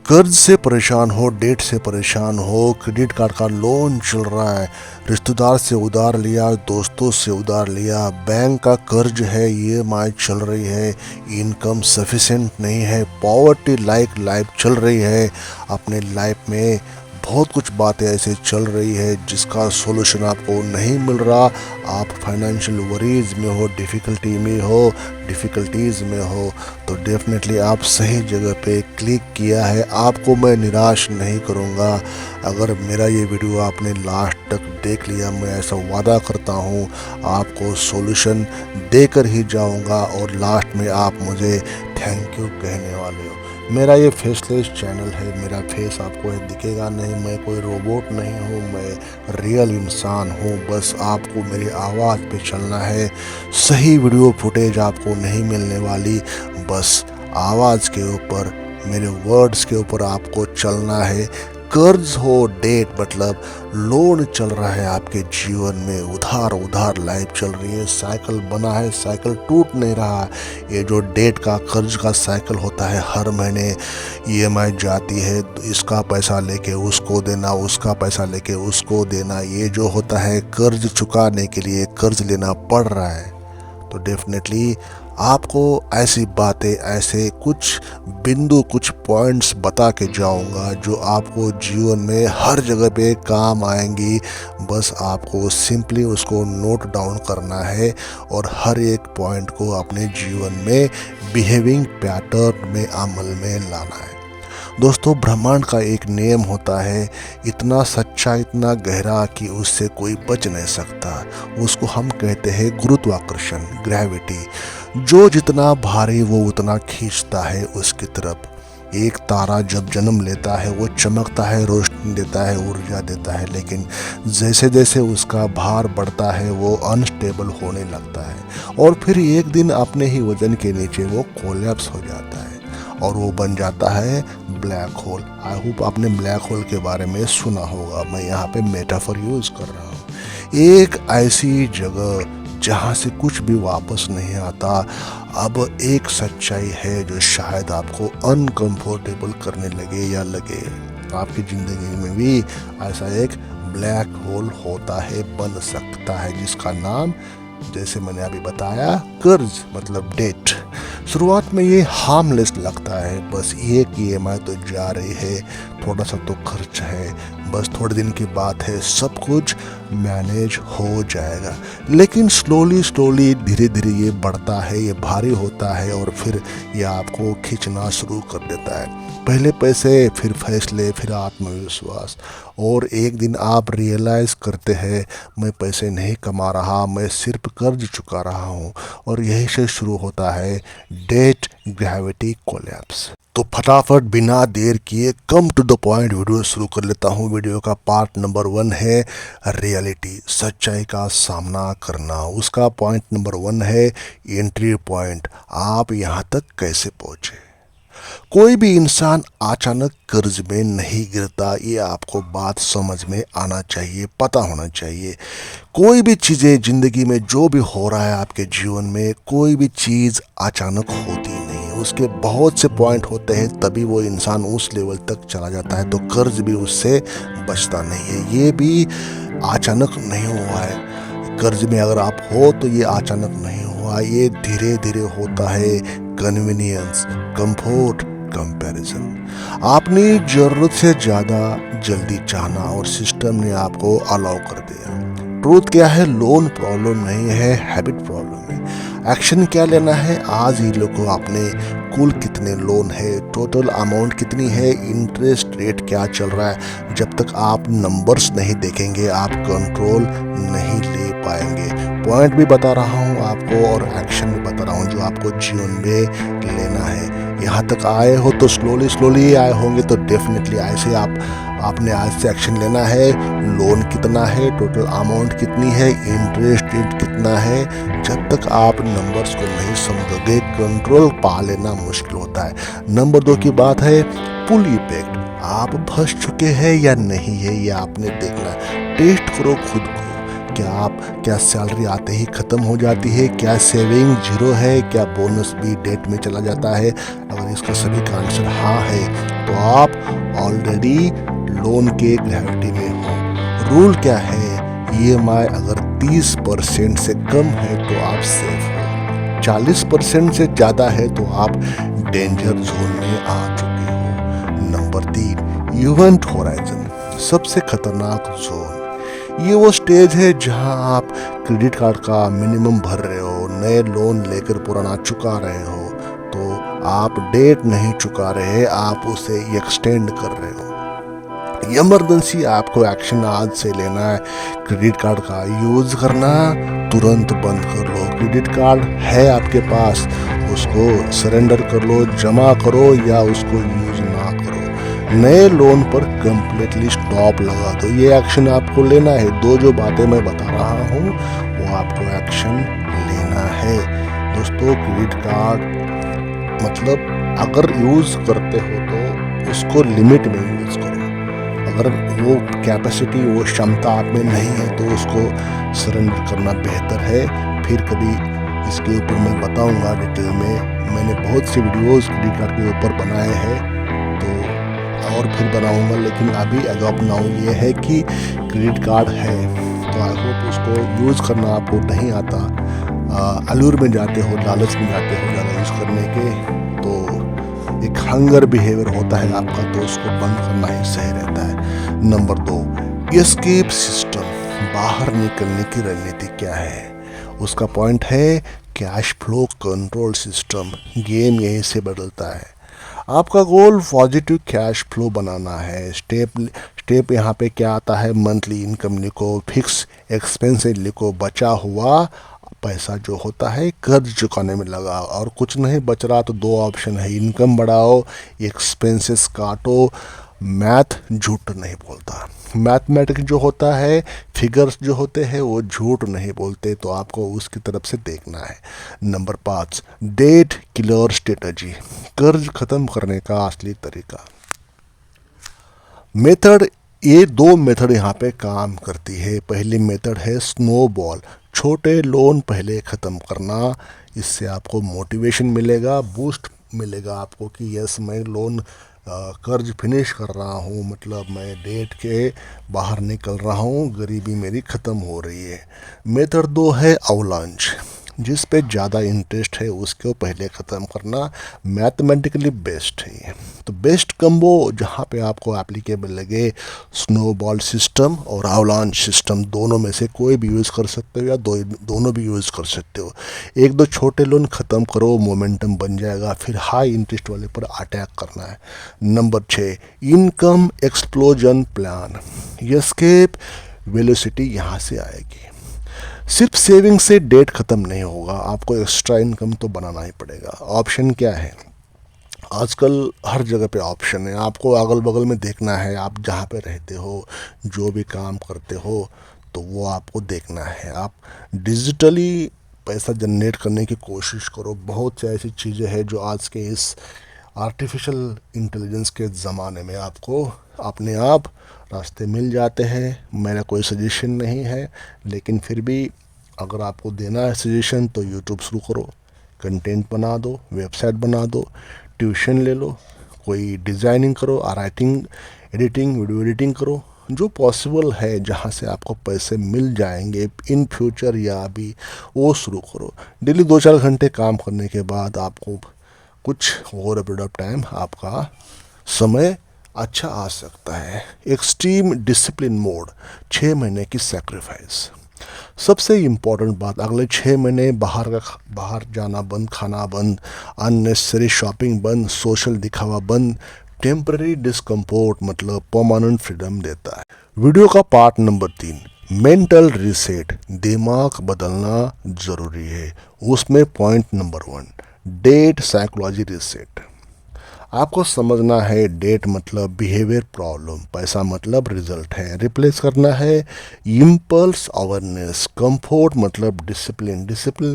कर्ज से परेशान हो, डेट से परेशान हो, क्रेडिट कार्ड का लोन चल रहा है, रिश्तेदार से उधार लिया, दोस्तों से उधार लिया, बैंक का कर्ज है, ईएमआई चल रही है, इनकम सफिशिएंट नहीं है, पॉवर्टी लाइक लाइफ चल रही है। अपने लाइफ में बहुत कुछ बातें ऐसे चल रही है जिसका सॉल्यूशन आपको नहीं मिल रहा। आप फाइनेंशियल वरीज में हो, डिफ़िकल्टीज़ में हो, तो डेफिनेटली आप सही जगह पे क्लिक किया है। आपको मैं निराश नहीं करूँगा। अगर मेरा ये वीडियो आपने लास्ट तक देख लिया, मैं ऐसा वादा करता हूँ आपको सॉल्यूशन देकर ही जाऊँगा और लास्ट में आप मुझे थैंक यू कहने वाले हो। मेरा ये फेसलेस चैनल है, मेरा फेस आपको दिखेगा नहीं, मैं कोई रोबोट नहीं हूँ, मैं रियल इंसान हूँ। बस आपको मेरी आवाज़ पे चलना है। सही वीडियो फुटेज आपको नहीं मिलने वाली, बस आवाज़ के ऊपर, मेरे वर्ड्स के ऊपर आपको चलना है। कर्ज हो, डेट मतलब लोन चल रहा है आपके जीवन में, उधार लाइफ चल रही है, साइकिल बना है, साइकिल टूट नहीं रहा। ये जो डेट का कर्ज का साइकिल होता है, हर महीने ईएमआई जाती है, इसका पैसा लेके उसको देना, उसका पैसा लेके उसको देना, ये जो होता है कर्ज चुकाने के लिए कर्ज लेना पड़ रहा है। तो डेफिनेटली आपको ऐसी बातें, ऐसे कुछ बिंदु, कुछ पॉइंट्स बता के जाऊंगा जो आपको जीवन में हर जगह पे काम आएंगी। बस आपको सिंपली उसको नोट डाउन करना है और हर एक पॉइंट को अपने जीवन में बिहेविंग पैटर्न में अमल में लाना है। दोस्तों, ब्रह्मांड का एक नियम होता है, इतना सच्चा, इतना गहरा कि उससे कोई बच नहीं सकता। उसको हम कहते हैं गुरुत्वाकर्षण, ग्रेविटी। जो जितना भारी वो उतना खींचता है उसकी तरफ। एक तारा जब जन्म लेता है वो चमकता है, रोशनी देता है, ऊर्जा देता है, लेकिन जैसे जैसे उसका भार बढ़ता है वो अनस्टेबल होने लगता है और फिर एक दिन अपने ही वजन के नीचे वो कोलैप्स हो जाता है और वो बन जाता है ब्लैक होल। आई होप आपने ब्लैक होल के बारे में सुना होगा। मैं यहाँ पे मेटाफर यूज़ कर रहा हूँ। एक ऐसी जगह जहाँ से कुछ भी वापस नहीं आता। अब एक सच्चाई है जो शायद आपको अनकंफर्टेबल करने लगे या लगे। आपकी ज़िंदगी में भी ऐसा एक ब्लैक होल होता है, बन सकता है, जिसका नाम, जैसे मैंने अभी बताया, कर्ज मतलब डेट। शुरुआत में ये हार्मलेस लगता है, बस एक ईएमआई तो जा रही है, थोड़ा सा तो खर्च है, बस थोड़े दिन की बात है, सब कुछ मैनेज हो जाएगा। लेकिन स्लोली धीरे धीरे ये बढ़ता है, ये भारी होता है और फिर ये आपको खींचना शुरू कर देता है। पहले पैसे, फिर फैसले, फिर आत्मविश्वास, और एक दिन आप रियलाइज़ करते हैं मैं पैसे नहीं कमा रहा, मैं सिर्फ कर्ज चुका रहा हूँ। और यही से शुरू होता है डेट ग्रेविटी कोलैप्स। तो फटाफट बिना देर किए come to the point video शुरू कर लेता हूँ। वीडियो का पार्ट नंबर 1 है रियलिटी, सच्चाई का सामना करना। उसका पॉइंट नंबर 1 है एंट्री पॉइंट, आप यहाँ तक कैसे पहुँचे। कोई भी इंसान अचानक कर्ज में नहीं गिरता, ये आपको बात समझ में आना चाहिए, पता होना चाहिए। कोई भी चीज़ें ज़िंदगी में जो भी हो रहा है आपके जीवन में, कोई भी चीज़ अचानक होती नहीं है, उसके बहुत से पॉइंट होते हैं, तभी वो इंसान उस लेवल तक चला जाता है। तो कर्ज भी उससे बचता नहीं है, ये भी अचानक नहीं हुआ है। कर्ज में अगर आप हो तो ये अचानक नहीं हुआ, ये धीरे धीरे होता है। Convenience, comfort, comparison. आपने ज़रूरत से ज़्यादा जल्दी चाहना और सिस्टम ने आपको अलाउ कर दिया। ट्रूथ क्या है, लोन प्रॉब्लम नहीं है, हैबिट प्रॉब्लम है। एक्शन क्या लेना है, आज ही लोगों आपने कुल कितने लोन है, टोटल अमाउंट कितनी है, इंटरेस्ट रेट क्या चल रहा है। जब तक आप नंबर्स नहीं देखेंगे आप कंट्रोल नहीं ले पाएंगे। पॉइंट भी बता रहा हूँ आपको और एक्शन भी बता रहा हूँ जो आपको जीवन में लेना है। यहाँ तक आए हो तो स्लोली आए होंगे, तो डेफिनेटली ऐसे आपने आज से एक्शन लेना है। लोन कितना है, टोटल अमाउंट कितनी है, इंटरेस्ट रेट कितना है। जब तक आप नंबर्स को नहीं समझोगे कंट्रोल पा लेना मुश्किल होता है। नंबर 2 की बात है पुल इफेक्ट। आप फंस चुके हैं या नहीं है, ये आपने देखना है। टेस्ट करो खुद को, क्या सैलरी आते ही ख़त्म हो जाती है, क्या सेविंग जीरो है, क्या बोनस भी डेट में चला जाता है। अगर इसका सभी का आंसर हाँ है तो आप ऑलरेडी लोन के ग्रेविटी में हो। रूल क्या है, ईएमआई अगर 30% से कम है तो आप सेफ हो, 40% से ज़्यादा है तो आप डेंजर जोन में आ चुके हो। नंबर 3, इवेंट होराइजन, सबसे खतरनाक जोन। ये वो स्टेज है जहां आप क्रेडिट कार्ड का मिनिमम भर रहे हो, नए लोन लेकर पुराना चुका रहे हो, तो आप डेट नहीं चुका रहे, आप उसे एक्सटेंड कर रहे हो। इमरजेंसी आपको एक्शन आज से लेना है। क्रेडिट कार्ड का यूज करना तुरंत बंद कर लो। क्रेडिट कार्ड है आपके पास, उसको सरेंडर कर लो, जमा करो या उसको यूज ना करो। नए लोन पर कंप्लीटली स्टॉप लगा दो। ये एक्शन आपको लेना है। दो जो बातें मैं बता रहा हूँ वो आपको एक्शन लेना है। दोस्तों, क्रेडिट कार्ड मतलब अगर यूज करते हो तो उसको लिमिट में यूज करो। अगर वो कैपेसिटी, वो क्षमता आप में नहीं है तो उसको सरेंडर करना बेहतर है। फिर कभी इसके ऊपर मैं बताऊंगा डिटेल में। मैंने बहुत सी वीडियोस क्रेडिट कार्ड के ऊपर बनाए हैं तो और फिर बनाऊंगा, लेकिन अभी एज ऑफ नाउ ये है कि क्रेडिट कार्ड है तो आई होप उसको यूज़ करना आपको नहीं आता, अलूर में जाते हो, लालच में जाते हो ज़्यादा यूज़ करने के, तो एक हंगर बिहेवियर होता है आपका, तो उसको बंद करना ही सही रहता है। नंबर 2, एस्केप सिस्टम, बाहर निकलने की रणनीति क्या है? उसका पॉइंट है cash flow control system. Game यहीं से बदलता है। आपका गोल पॉजिटिव कैश फ्लो बनाना है। स्टेप यहाँ पे क्या आता है, मंथली इनकम लिखो, फिक्स एक्सपेंसेस लिखो, बचा हुआ पैसा जो होता है कर्ज चुकाने में लगा, और कुछ नहीं बच रहा तो दो ऑप्शन है, इनकम बढ़ाओ, एक्सपेंसेस काटो। मैथ झूठ नहीं बोलता। मैथमेटिक्स जो होता है, फिगर्स जो होते हैं वो झूठ नहीं बोलते, तो आपको उसकी तरफ से देखना है। नंबर 5, डेट किलर स्ट्रेटजी, कर्ज खत्म करने का असली तरीका। मेथड, ये दो मेथड यहाँ पे काम करती है। पहली मेथड है स्नोबॉल, छोटे लोन पहले ख़त्म करना। इससे आपको मोटिवेशन मिलेगा, बूस्ट मिलेगा आपको कि यस मैं लोन कर्ज फिनिश कर रहा हूँ, मतलब मैं डेट के बाहर निकल रहा हूँ, गरीबी मेरी ख़त्म हो रही है। मेथड 2 है अवलांच, जिस पे ज़्यादा इंटरेस्ट है उसको पहले ख़त्म करना। मैथमेटिकली बेस्ट है ये। तो बेस्ट कम्बो जहाँ पे आपको एप्लीकेबल लगे, स्नोबॉल सिस्टम और अवलांच सिस्टम, दोनों में से कोई भी यूज़ कर सकते हो या दोनों भी यूज़ कर सकते हो। एक दो छोटे लोन ख़त्म करो, मोमेंटम बन जाएगा, फिर हाई इंटरेस्ट वाले पर अटैक करना है। Number 6, income explosion plan, escape velocity यहाँ से आएगी। सिर्फ सेविंग से डेट ख़त्म नहीं होगा, आपको एक्स्ट्रा इनकम तो बनाना ही पड़ेगा। ऑप्शन क्या है? आजकल हर जगह पे ऑप्शन है। आपको अगल बगल में देखना है, आप जहाँ पे रहते हो, जो भी काम करते हो, तो वो आपको देखना है। आप डिजिटली पैसा जनरेट करने की कोशिश करो। बहुत सी ऐसी चीज़ें हैं जो आज के इस आर्टिफिशियल इंटेलिजेंस के ज़माने में आपको अपने आप रास्ते मिल जाते हैं। मेरा कोई सजेशन नहीं है, लेकिन फिर भी अगर आपको देना है सजेशन तो यूट्यूब शुरू करो, कंटेंट बना दो, वेबसाइट बना दो, ट्यूशन ले लो, कोई डिज़ाइनिंग करो, राइटिंग, एडिटिंग, वीडियो एडिटिंग करो, जो पॉसिबल है जहाँ से आपको पैसे मिल जाएंगे इन फ्यूचर या अभी, वो शुरू करो। डेली 2-4 घंटे काम करने के बाद आपको कुछ over a period of time आपका समय अच्छा आ सकता है। एक्सट्रीम डिसिप्लिन मोड, 6 महीने की सेक्रीफाइस। सबसे इम्पोर्टेंट बात, अगले 6 महीने बाहर जाना बंद, खाना बंद, अननेसेसरी शॉपिंग बंद, सोशल दिखावा बंद। टेम्पररी डिस्कम्फोर्ट मतलब परमानेंट फ्रीडम देता है। वीडियो का पार्ट नंबर 3, मेंटल रीसेट, दिमाग बदलना ज़रूरी है। उसमें point number 1, debt psychology reset. आपको समझना है डेट मतलब बिहेवियर प्रॉब्लम, पैसा मतलब रिजल्ट है। रिप्लेस करना है इम्पल्स अवेयरनेस। कंफर्ट मतलब डिसिप्लिन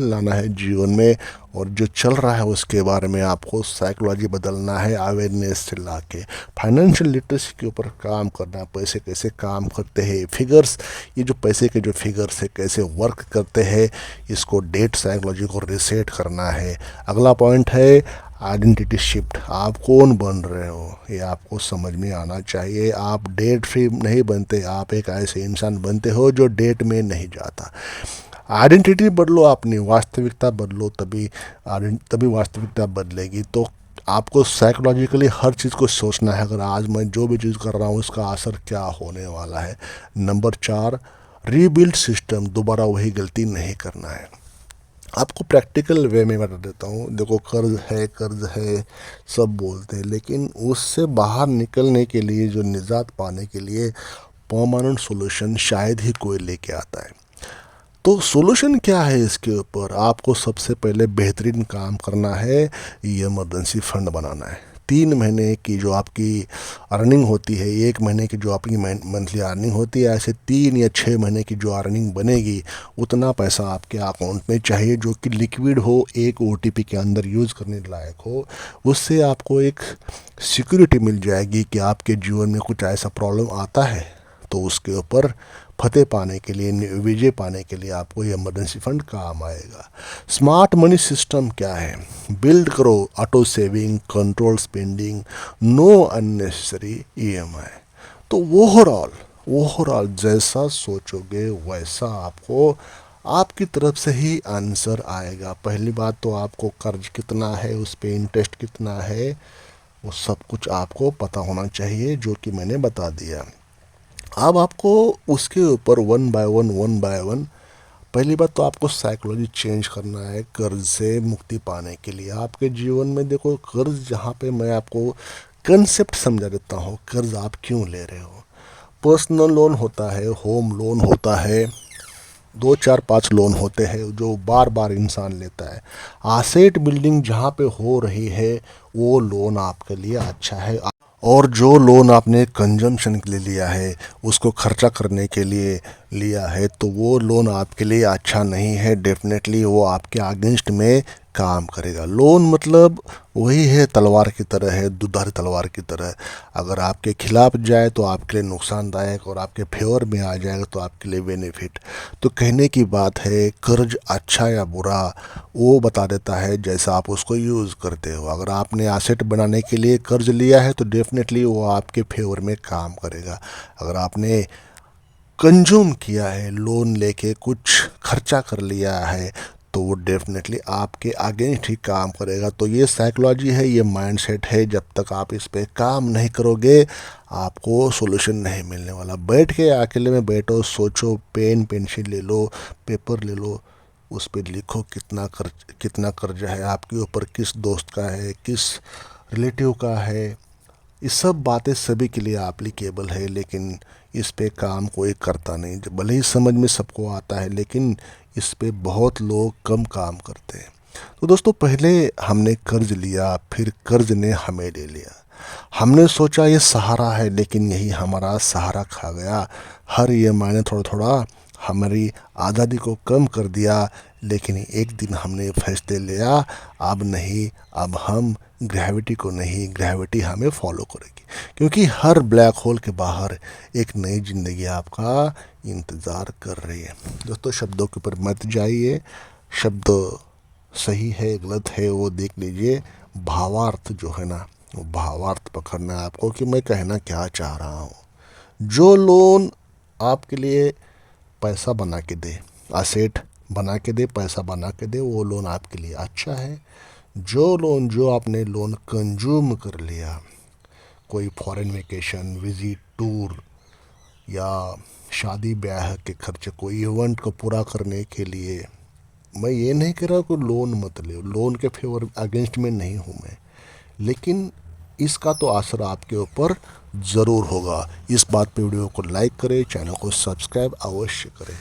लाना है जीवन में, और जो चल रहा है उसके बारे में आपको साइकोलॉजी बदलना है अवेयरनेस से ला के। फाइनेंशियल लिटरेसी के ऊपर काम करना, पैसे कैसे काम करते हैं, फिगर्स, ये जो पैसे के जो फिगर्स है कैसे वर्क करते हैं, इसको डेट साइकोलॉजी को रिसेट करना है। अगला पॉइंट है आइडेंटिटी शिफ्ट, आप कौन बन रहे हो ये आपको समझ में आना चाहिए। आप डेट फ्री नहीं बनते, आप एक ऐसे इंसान बनते हो जो डेट में नहीं जाता। आइडेंटिटी बदलो, अपनी वास्तविकता बदलो, तभी वास्तविकता बदलेगी। तो आपको साइकोलॉजिकली हर चीज़ को सोचना है, अगर आज मैं जो भी चीज़ कर रहा हूँ उसका असर क्या होने वाला है। नंबर 4, रीबिल्ड सिस्टम, दोबारा वही गलती नहीं करना है। आपको प्रैक्टिकल वे में बता देता हूँ। देखो, कर्ज है सब बोलते हैं, लेकिन उससे बाहर निकलने के लिए, जो निजात पाने के लिए परमानेंट सॉल्यूशन शायद ही कोई लेके आता है। तो सॉल्यूशन क्या है इसके ऊपर? आपको सबसे पहले बेहतरीन काम करना है, ये इमरजेंसी फंड बनाना है। 3 महीने की जो आपकी अर्निंग होती है, 1 महीने की जो आपकी मंथली अर्निंग होती है, ऐसे 3 या 6 महीने की जो अर्निंग बनेगी, उतना पैसा आपके अकाउंट में चाहिए जो कि लिक्विड हो, एक OTP के अंदर यूज़ करने लायक हो। उससे आपको एक सिक्योरिटी मिल जाएगी कि आपके जीवन में कुछ ऐसा प्रॉब्लम आता है तो उसके ऊपर फतेह पाने के लिए, विजय पाने के लिए आपको ये इमरजेंसी फंड काम आएगा। स्मार्ट मनी सिस्टम क्या है? बिल्ड करो auto saving, control spending, know unnecessary EMI। तो ओवरऑल जैसा सोचोगे वैसा आपको आपकी तरफ से ही आंसर आएगा। पहली बात तो आपको कर्ज कितना है, उस पर इंटरेस्ट कितना है, वो सब कुछ आपको पता होना चाहिए, जो कि मैंने बता दिया। अब आपको उसके ऊपर वन बाय वन, पहली बात तो आपको साइकोलॉजी चेंज करना है कर्ज से मुक्ति पाने के लिए। आपके जीवन में देखो, कर्ज, जहाँ पे मैं आपको कंसेप्ट समझा देता हूँ, कर्ज आप क्यों ले रहे हो। पर्सनल लोन होता है, होम लोन होता है, 2 4 5 लोन होते हैं जो बार बार इंसान लेता है। आसेट बिल्डिंग जहाँ पे हो रही है वो लोन आपके लिए अच्छा है। और जो लोन आपने कंजम्पशन के लिए लिया है, उसको खर्चा करने के लिए लिया है, तो वो लोन आपके लिए अच्छा नहीं है। डेफिनेटली वो आपके अगेंस्ट में काम करेगा। लोन मतलब वही है, तलवार की तरह है, दुधारी तलवार की तरह। अगर आपके खिलाफ जाए तो आपके लिए नुकसानदायक, और आपके फेवर में आ जाएगा तो आपके लिए बेनिफिट। तो कहने की बात है, कर्ज अच्छा या बुरा वो बता देता है जैसा आप उसको यूज़ करते हो। अगर आपने एसेट बनाने के लिए कर्ज लिया है तो डेफिनेटली वो आपके फेवर में काम करेगा। अगर आपने कंज्यूम किया है, लोन लेके कुछ खर्चा कर लिया है, तो वो डेफिनेटली आपके अगेंस्ट ही काम करेगा। तो ये साइकोलॉजी है, ये माइंडसेट है। जब तक आप इस पे काम नहीं करोगे आपको सॉल्यूशन नहीं मिलने वाला। बैठ के अकेले में बैठो, सोचो, पेन पेंसिल ले लो, पेपर ले लो, उस पर लिखो कितना कर्ज है आपके ऊपर, किस दोस्त का है, किस रिलेटिव का है। ये सब बातें सभी के लिए एप्लीकेबल है, लेकिन इस पे काम कोई करता नहीं। जब भले ही समझ में सबको आता है, लेकिन इस पे बहुत लोग कम काम करते हैं। तो दोस्तों, पहले हमने कर्ज लिया, फिर कर्ज ने हमें ले लिया। हमने सोचा ये सहारा है, लेकिन यही हमारा सहारा खा गया। हर EMI ने थोड़ा थोड़ा हमारी आज़ादी को कम कर दिया। लेकिन एक दिन हमने फैसले लिया, अब नहीं, अब हम ग्रेविटी को नहीं, ग्रेविटी हमें फॉलो करेगी। क्योंकि हर ब्लैक होल के बाहर एक नई ज़िंदगी आपका इंतज़ार कर रही है। दोस्तों, शब्दों के ऊपर मत जाइए, शब्द सही है गलत है वो देख लीजिए, भावार्थ जो है ना, वो भावार्थ पकड़ना है आपको कि मैं कहना क्या चाह रहा हूँ। जो लोन आपके लिए पैसा बना के दे, असेट बना के दे, पैसा बना के दे, वो लोन आपके लिए अच्छा है। जो आपने लोन कंज्यूम कर लिया, कोई फॉरेन वेकेशन, विजिट, टूर या शादी ब्याह के खर्चे, कोई इवेंट को पूरा करने के लिए, मैं ये नहीं कह रहा कि लोन मत ले, लोन के फेवर अगेंस्ट में नहीं हूँ मैं, लेकिन इसका तो असर आपके ऊपर ज़रूर होगा। इस बात पे वीडियो को लाइक करें, चैनल को सब्सक्राइब अवश्य करें।